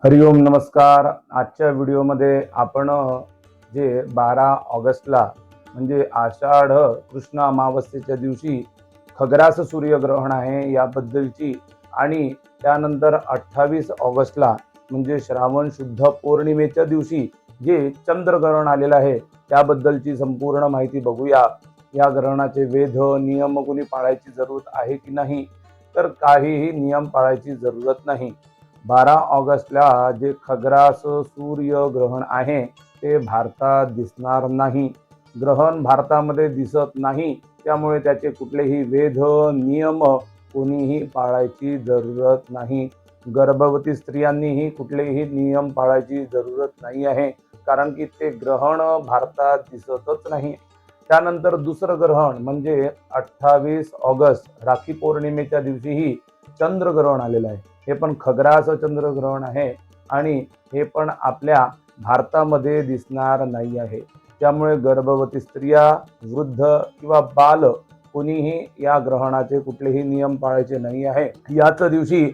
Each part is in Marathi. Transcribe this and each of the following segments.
हरिओम नमस्कार। आजच्या व्हिडिओमध्ये आपण जे 12 ऑगस्टला म्हणजे आषाढ कृष्ण अमावस्येच्या दिवशी खग्रास सूर्यग्रहण आहे याबद्दलची आणि त्यानंतर 28 ऑगस्टला म्हणजे श्रावण शुद्ध पौर्णिमेच्या दिवशी जे चंद्रग्रहण आलेलं आहे त्याबद्दलची संपूर्ण माहिती बघूया। या ग्रहणाचे वेध नियम कोणी पाळायची जरूरत आहे की नाही, तर काहीही नियम पाळायची जरूरत नाही। 12 ऑगस्टला जे खग्रास सूर्य ग्रहण आहे ते भारतात दिसणार नाही। ग्रहण भारतामध्ये दिसत नाही, त्यामुळे त्याचे कुठलेही वेध नियम कोणीही पाळायची जरूरत नाही। गर्भवती स्त्रियांनीही कुठलेही नियम पाळायची जरूरत नाही आहे, कारण की ते ग्रहण भारतात दिसतच नाही। त्यानंतर दुसरं ग्रहण म्हणजे 28 ऑगस्ट राखी पौर्णिमेच्या दिवशीही चंद्रग्रहण आलेलं आहे। हे पण खग्रास चंद्रग्रहण आहे आणि हे पण आपल्या भारतामध्ये दिसणार नाही आहे। त्यामुळे गर्भवती स्त्रिया, वृद्ध किंवा बाल कोणीही या ग्रहणाचे कुठलेही नियम पाळायचे नाही आहे। याच दिवशी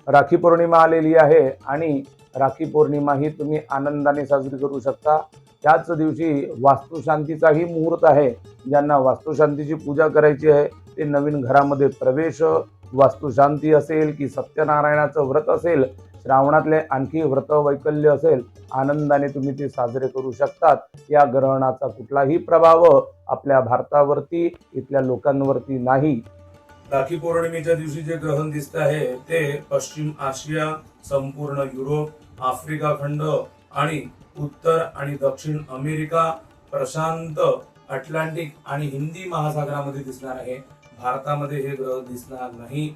राखी पौर्णिमा आलेली आहे आणि राखी पौर्णिमा ही तुम्ही आनंदाने साजरी करू शकता। त्याच दिवशी वास्तुशांतीचाही मुहूर्त आहे। ज्यांना वास्तुशांतीची पूजा करायची आहे ते नवीन घरामध्ये प्रवेश, वास्तुशांती असेल की सत्यनारायणाचं व्रत असेल, श्रावणातले आणखी व्रत वैकल्य असेल, आनंदाने तुम्ही ते साजरे करू शकतात। या ग्रहणाचा कुठलाही प्रभाव आपल्या भारतावरती, इथल्या लोकांवरती नाही। राखी पौर्णिमेच्या दिवशी जे ग्रहण दिसत आहे ते पश्चिम आशिया, संपूर्ण युरोप, आफ्रिका खंड आणि उत्तर आणि दक्षिण अमेरिका, प्रशांत, अटलांटिक आणि हिंदी महासागरामध्ये दिसणार आहे। भारतामध्ये हे ग्रह दिसणार नाही।